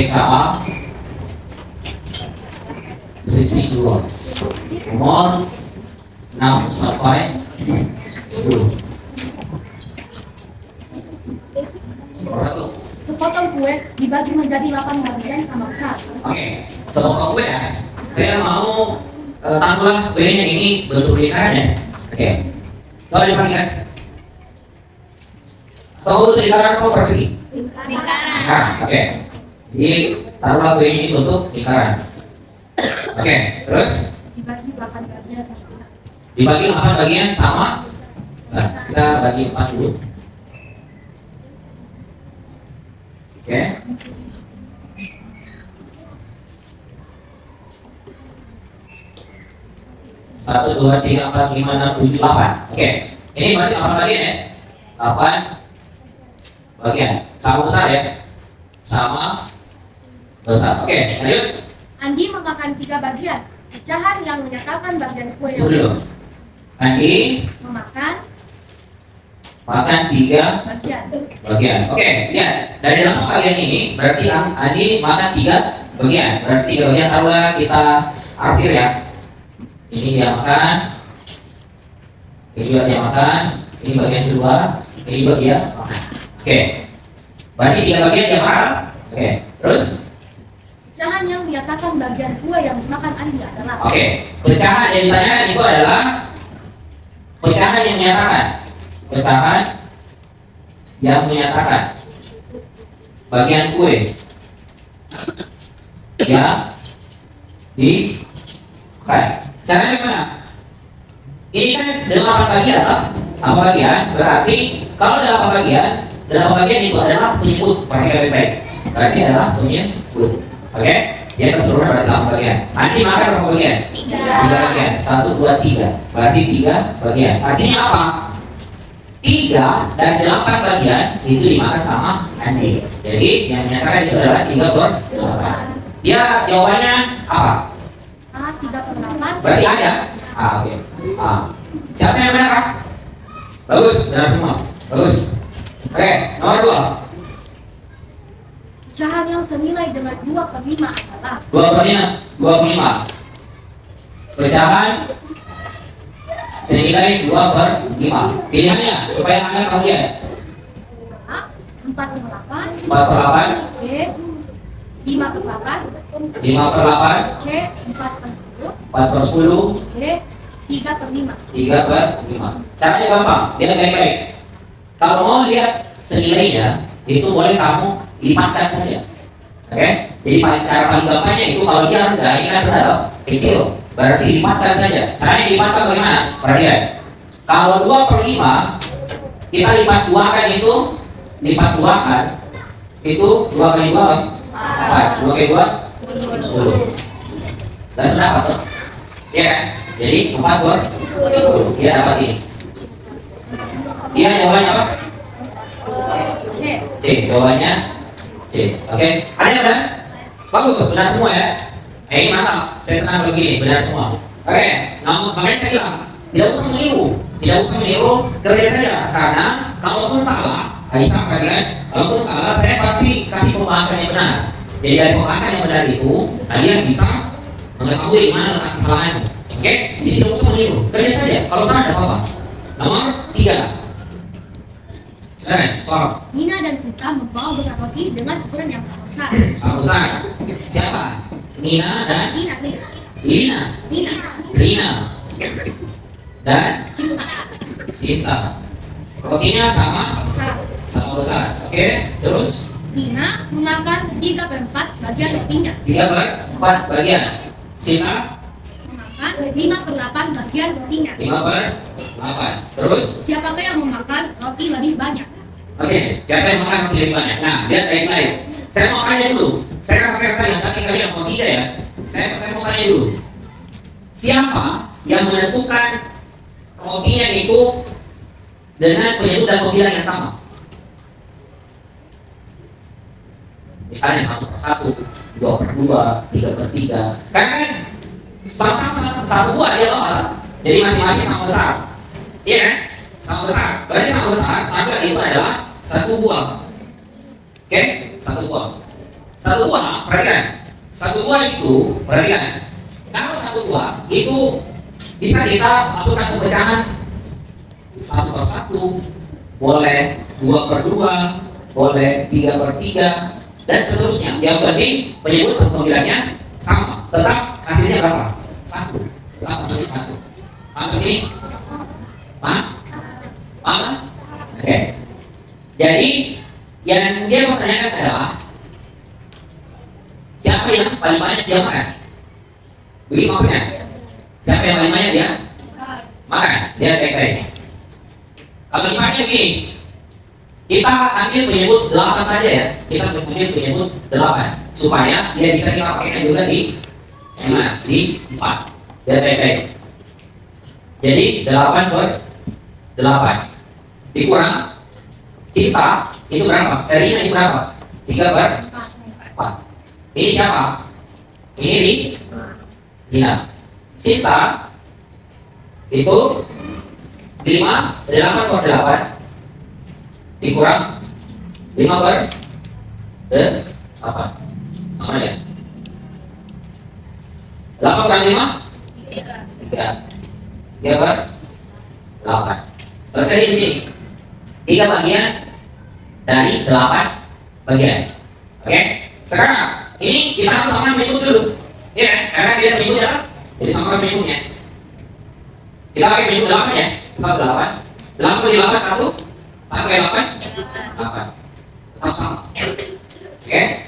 TKA sisi 2 umur 6 sampai 10. Sepotong kue dibagi menjadi 8 bagian sama besar. Oke, sepotong kue ya. Saya mau taruhlah kuenya ini bentuk lingkaran ya. Oke, coba dipakai. Atau bentuk lingkaran atau persegi? Lingkaran. Oke. Jadi taruhlah kuenya ini bentuk lingkaran. Oke, terus Dibagi 8 bagian sama besar. dibagi 8 bagian sama. Kita bagi 4 dulu. Oke. Satu, dua, tiga, empat, lima, enam, tujuh, 8. Oke. Ini berarti 8 bagian ya? 8 bagian. Sama besar ya? Sama besar. Oke, lanjut. Andi memakan 3 bagian. Pecahan yang menyatakan bagian kue Tunggu dulu. Andi memakan makan 3 bagian. bagian. Oke, lihat. Dari langsung bagian ini berarti Andi makan 3 bagian. Berarti 3 bagian taruhlah kita arsir ya. Ini dia makan. Ini juga dia makan. Ini bagian kedua. Ini juga dia makan. Oke. Berarti 3 bagian dia makan. Oke. Terus? Pecahan yang menyatakan bagian kue yang dimakan Andi adalah. Oke. Pecahan yang ditanyakan itu adalah pecahan yang menyatakan. Pecahan yang menyatakan bagian kue yang dimakan. Caranya gimana? Ini kan 8 bagian lah. 8 bagian berarti kalau 8 bagian itu adalah penyebut. Pakai baik-baik. Berarti adalah penyebut. Oke? Dia keseluruhan berarti 8 bagian. Nanti makan berapa bagian? 3 bagian. 1, 2, 3. Berarti 3 bagian. Artinya apa? 3 dan 8 bagian itu dimakan sama Andi. Jadi yang menyatakan itu adalah 3/8. Dia jawabannya apa? A 3/8. Berarti ada. Oke. Siapa yang benar? Kak? Bagus, benar semua. Bagus. Oke, nomor 2. Pecahan yang senilai dengan 2/5 adalah. 25. Pecahan senilai 2/5. Pilihannya supaya Anda tahu ya. A 4/8. 4/8, B 5/8. 5/8, C 4/10. 4/10, D 3/5. 3/5. Caranya gampang, lihat baik-baik. Kalau mau lihat senilainya, itu boleh kamu lipatkan saja. Oke? Jadi cara paling gampangnya itu kalau dia rendah, ini kan rendah kecil, berarti lipatkan saja. Caranya lipatkan bagaimana? Perhatian. Kalau 2/5, kita lipat 2 kan itu, lipat 2 kan, itu 2 kali 2 4, 2 kali 2 10. Sudah dapat tuh? Iya kan? Jadi 4/10. Dia dapat ini. Dia jawabannya apa? C. C. Jawabannya C. Oke. Ada yang benar? Bagus, benar semua ya. Ini mantap. Saya senang begini, benar semua. Oke. Namun makanya saya bilang tidak usah meniru, kerja saja. Karena kalaupun salah, Aisyah kalian, kalaupun salah, saya pasti kasih pembahasan yang benar. Jadi dari pembahasan yang benar itu, kalian bisa mengetahui mana letak kesalahanmu. Oke? Jadi tidak usah meniru, kerja saja. Kalau salah tidak apa-apa. Nomor 3. Soal Nina dan Sinta membawa beberapa roti dengan ukuran yang sama besar. sama besar. Siapa? Nina dan Nina, Lina. Nina, Rina dan Sinta, Sinta. Rotinya sama besar. besar. Oke, terus Nina memakan 3/4 bagian rotinya. 3/4 bagian. Sinta Memakan 5/8 bagian rotinya. 5/8. Terus Siapakah yang memakan roti lebih banyak? oke, siapa yang makan roti lebih banyak? Nah, lihat baik-baik. Saya mau tanya dulu. Saya kan sampai tadi kalian mau tidak ya? Saya mau tanya dulu. Siapa yang menentukan rotinya itu dengan penyebut dan pembilang yang sama? Misalnya 1/1, 2/2, 3/3. Karena kan sama-sama satu buah dia loh, jadi masing-masing sama besar. Iya kan? Sama besar. Berarti sama besar, maka itu adalah satu buah. Oke? Satu buah. Satu buah, perhatikan. Satu buah itu, perhatikan. Kalau satu buah itu bisa kita masukkan ke pecahan 1/1, boleh 2/2, boleh 3/3, dan seterusnya. Yang penting penyebut pemilihannya sama. Tetap hasilnya berapa? 1. Tetap hasilnya 1. Maksud ini? Paham? Oke. Jadi yang dia pertanyakan adalah siapa yang paling banyak dia makan? Begitu maksudnya? Siapa yang paling banyak dia makan? Dia baik-baik. Kalau misalnya begini, kita ambil penyebut 8 saja ya. Kita ambil penyebut 8 supaya dia bisa kita pakaikan juga di mana? Di 4. Dia baik-baik. Jadi 8/8 dikurang Sinta itu berapa? Verina itu berapa? 3/4. Ini siapa? Ini Rina. Sinta itu 8/8 dikurang 5/8 sama ya. 8/5 3/8. Selesai di sini. 3 bagian dari 8 bagian. Oke? Sekarang ini kita harus samakan penyebut dulu. Ya kan? Karena dia penyebut adalah jadi samakan penyebutnya. Kita pakai penyebut 8 ya. 8 bagi 8 1 bagi 8 8. Tetap sama. Oke?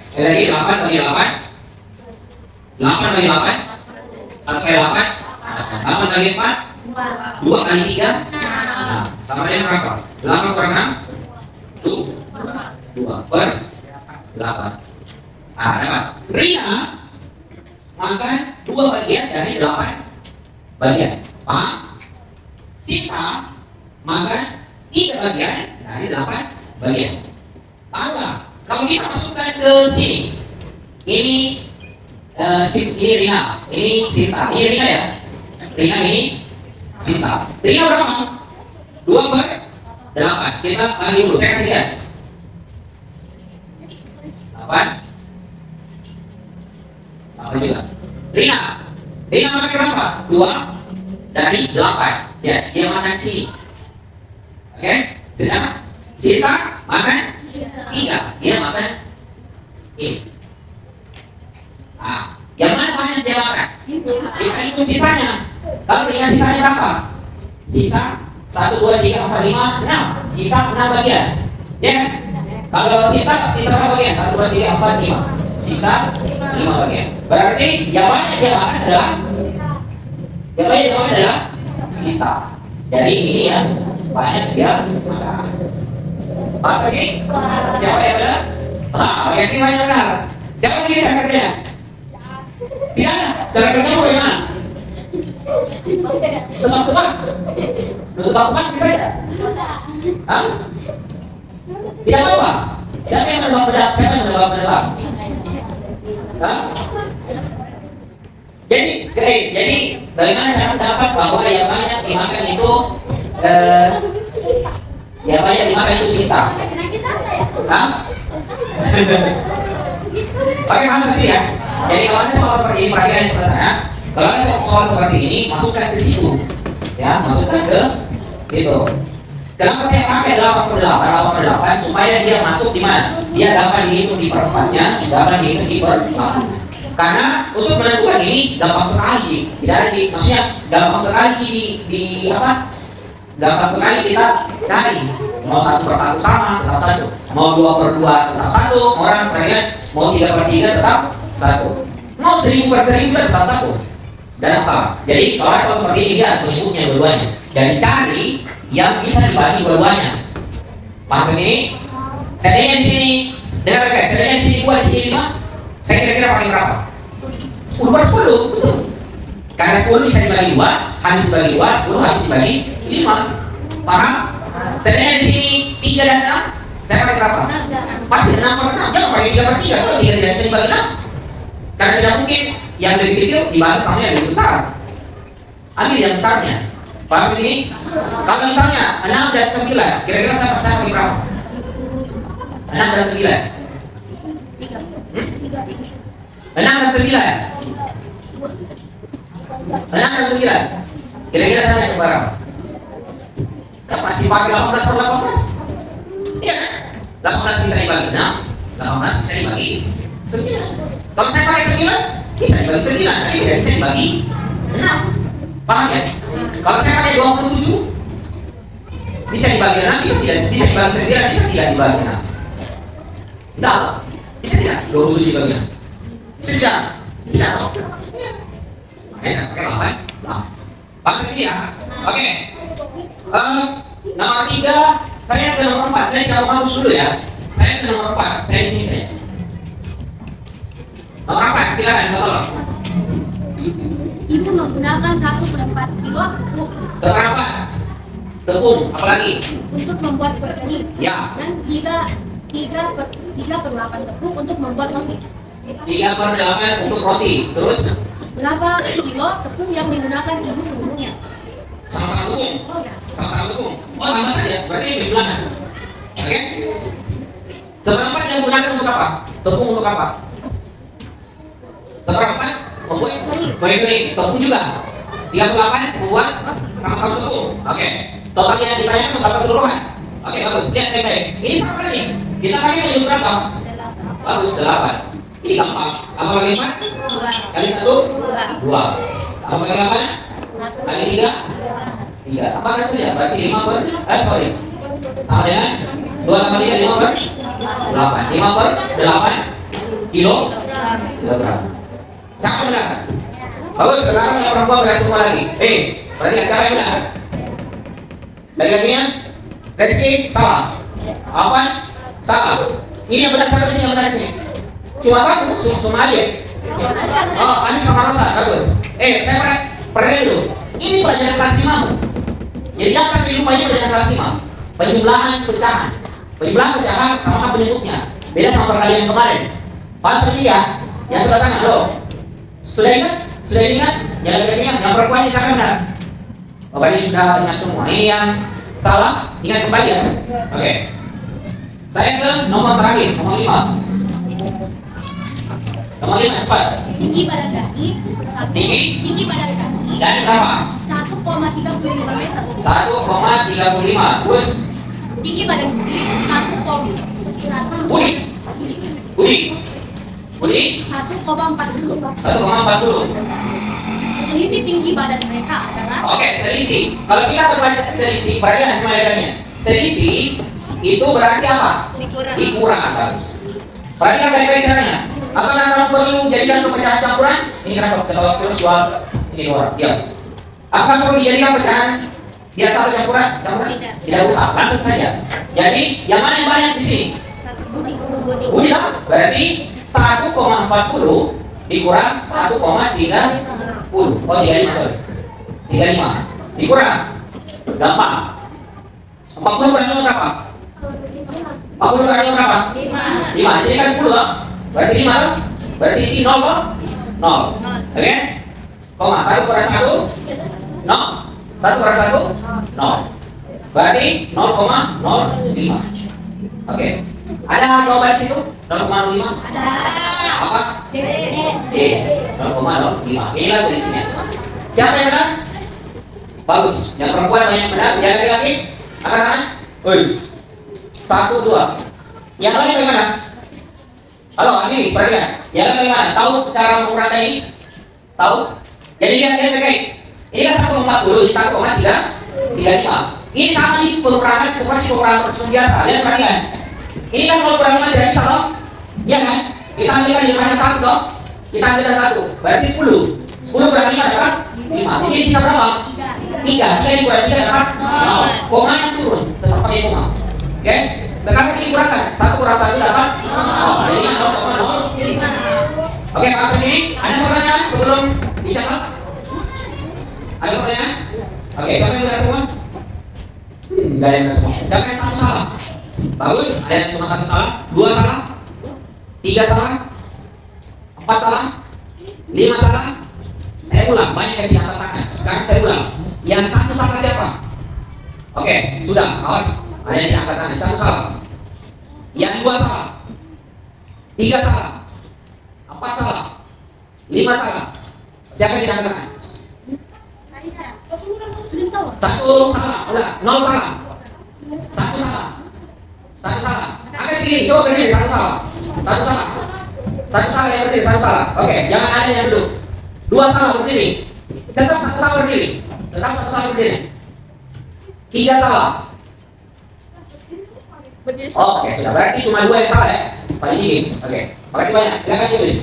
Sekali lagi 8 bagi 8 8 bagi 8 1 kali 8 8 bagi 4 2 kali 3 sama dengan berapa? 8/6 2/8. Dapat. Rina makan 2 bagian dari 8 bagian. Paham? Sinta makan 3 bagian dari 8 bagian. Kalau kita masukkan ke sini, ini Rina, ini Sinta, ini Rina ya. Rina ini Sinta. Rina berapa? 2/8. Kita bagi dulu, saya kasih lihat. 8 juga. Rina makan berapa? 2 dari 8. Ya, dia makan sini. Oke? Sedangkan Sinta makan 3. Dia makan ini. Yang mana banyak dia makan? Kita hitung sisanya. Kalau Rina sisanya berapa? Sisa 1, 2, 3, 4, 5, 6. Sisa 6 bagian. Ya kan? Kalau Sinta sisa berapa bagian? 1, 2, 3, 4, 5. Sisa 5 bagian. Berarti yang banyak dia makan adalah Sinta. Jadi ini yang banyak dia makan. Maksud ini? Siapa yang benar? Oke, siapa yang benar? Siapa yang kiri kerja? Tidak ada. Cara kerja bagaimana? Tetap bisa ya? Tidak apa? Siapa yang menjawab benar? Siapa yang menjawab benar? Jadi bagaimana saya mendapat bahwa yang banyak dimakan itu yang banyak dimakan itu Sinta? Bagaimana sih ya? Jadi kalau ada soal seperti ini, perhatikan sebelah sana. Kalau ada soal seperti ini, masukkan ke situ, ya, masukkan ke situ. Kenapa saya pakai 8/8 supaya dia masuk di mana? Dia dapat dihitung di perempatnya, dapat dihitung di perempatnya. Karena untuk menentukan ini gampang sekali, tidak ada maksudnya gampang sekali gampang sekali kita cari. Mau 1/1 sama, tetap 1. Mau 2/2 tetap 1. Orang kalian mau 3/3 tetap 1. Mau 1000/1000 tetap 1. Dan sama. Jadi kalau ada soal seperti ini dia menyebutnya dua-duanya. Dan cari yang bisa dibagi dua-duanya. Paham ini? Seandainya di sini, dengar guys, seandainya di sini 2, di sini 5, saya kira-kira pakai berapa? 10/10, betul. Karena 10 bisa dibagi 2, habis dibagi 2, 10 habis dibagi 5. Paham? Seandainya di sini 3 dan 6, saya pakai berapa? Pasti 6/6, jangan pakai 3/3, kalau 3 tidak bisa dibagi 6. Karena tidak mungkin yang lebih kecil dibagi sama yang lebih besar. Ambil yang besarnya. Paham di sini? Kalau misalnya 6 dan 9, kira-kira saya pakai berapa? 6 dan 9. 6 dan 9. 6 dan 9. Kira-kira sama yang berapa? Kita pasti pakai 18 per 18. Iya kan? 18 bisa dibagi 6, 18 bisa dibagi 9. Kalau saya pakai 9, bisa dibagi 9, tapi tidak bisa dibagi 6. Paham ya? Kalau saya pakai 27, bisa dibagi 6, bisa dibagi 9, bisa tidak dibagi 6. Tidak, bisa tidak? 27 dibagi 6. Bisa tidak? Tidak. Makanya saya pakai 8. Paham ya? Oke. Nomor 3, saya ke nomor 4. Saya ke nomor dulu ya. Saya ke nomor 4. Saya di sini saya. Nomor 4, silakan tolong. Ibu menggunakan 1/4 kilo tepung. Berapa? Tepung, apalagi? Untuk membuat kue kening. Ya. Dan 3/8 tepung untuk membuat roti. 3/8 untuk roti. Terus? Berapa kilo tepung yang digunakan ibu sebelumnya? Sama-sama tepung. Oh ya. Sama-sama tepung. Oh, tambah saja. Berarti lebih belakang. Oke? Seperempat yang gunakan untuk apa? Tepung untuk apa? Seperempat membuat kue kering. Tepung juga. 38 buat sama-sama tepung. Oke. Totalnya ditanyakan total keseluruhan. Oke, bagus. Lihat baik-baik. Ini sama lagi. Kita pakai baju berapa? Bagus, 8. Ini gampang. Apa lagi 4? Kali 1? 2. Sama kali 8? Kali 3? 3. Apa hasilnya? Berarti 5 sorry. Sama dengan 2 tambah 3, 5/8. 5/8 kilogram. Siapa benar? Bagus, sekarang yang perempuan benar semua lagi. Berarti siapa yang benar? Lagi-laginya? Rizky, salah. Afwan, salah. Ini yang benar, siapa yang benar sini? Cuma satu, cuma Alif. Oh, Alif sama Rosa, bagus. Saya pernah dulu. Ini pelajaran kelas 5. Jadi akan rupanya pelajaran kelas 5. Penjumlahan pecahan. Penjumlahan pecahan sama penyebutnya. Beda sama perkalian kemarin. Paham ya? Yang sudah tanya, loh. Sudah ingat? Sudah ingat? Yang perempuan ini siapa benar? Bapak ini sudah ingat semua. Ini yang salah, ingat kembali ya. Oke. Saya ke nomor terakhir, nomor 5. Nomor 5, cepat. Tinggi badan kaki. Tinggi badan kaki. Dan berapa? 1,35 meter. 1,35. Terus? Tinggi badan Budi 1,40. 1,40. Selisih tinggi badan mereka adalah. Oke, selisih. Kalau kita berbaca selisih, perhatikan semua levelnya. Selisih itu berarti apa? Dikurang. Bagus. Perhatikan baik-baik caranya. Apakah kamu perlu jadikan untuk pecahan campuran? Ini kenapa ketawa terus soal ini orang? Diam. Apakah perlu dijadikan pecahan biasa atau campuran? Tidak usah, langsung saja. Jadi yang mana yang banyak di sini? Budi. Berarti 1,40 dikurang 1,30. Oh, 35, sorry. 35 dikurang. Gampang. 40 kurang berapa? 40 kurang berapa? 5. Jadi kan 10 loh. Berarti 5 loh. Berarti isi 0 loh. 0. Oke? Koma 1 kurang 1 0. 1 kurang 1 0. Berarti 0,05. Oke. Ada jawaban situ? 0,05? Ada. Apa? D. 0,05. Inilah selisihnya. Siapa yang benar? Bagus. Yang perempuan banyak benar. Yang laki-laki? Angkat tangan. 1, 2. Yang lain bagaimana? Halo, Abi, perhatikan. Yang lain bagaimana? Tahu cara mengurangkan ini? Tahu? Jadi lihat baik-baik. Ini kan 1,40, ini 1,35. Ini sama di pengurangan seperti pengurangan tersebut biasa. Lihat perhatikan. Ini kan kalau pengurangan dari 1, ya kan? Kita ambilkan di mana 1 dong? Kita ambilkan 1, berarti 10. 10 kurang 5 dapat 5. Di sini sisa berapa? 3. 3 dikurang 3 dapat 0. Komanya turun, tetap pakai koma. Oke? Sekarang ini kurangkan. 1 kurang 1 dapat 0. Jadi 0,05. Oke, masuk sini. Ada pertanyaan sebelum dicatat? Ada pertanyaan? Oke, siapa yang benar semua? Enggak ada yang benar semua. Siapa yang satu salah? Bagus, ada yang cuma 1 salah, 2 salah, 3 salah, 4 salah, 5 salah. Saya ulang, banyak yang diangkat tangan. Sekarang saya ulang. Yang 1 salah siapa? Oke, sudah, awas. Ada yang diangkat tangan, 1 salah. Yang 2 salah, 3 salah, 4 salah, 5 salah. Siapa yang tidak kena? Belum tahu. 1 salah, udah, 0 salah. 1 salah. 1 salah. Angkat segini, coba berdiri, 1 salah. 1 salah. 1 salah yang berdiri, 1 salah. Oke, jangan ada yang duduk. 2 salah berdiri. Tetap 1 salah berdiri. Tetap 1 salah berdiri. 3 salah. Berdiri. Oke, sudah berarti cuma 2 yang salah ya. Paling ini. Oke. Makasih banyak. Silakan tulis.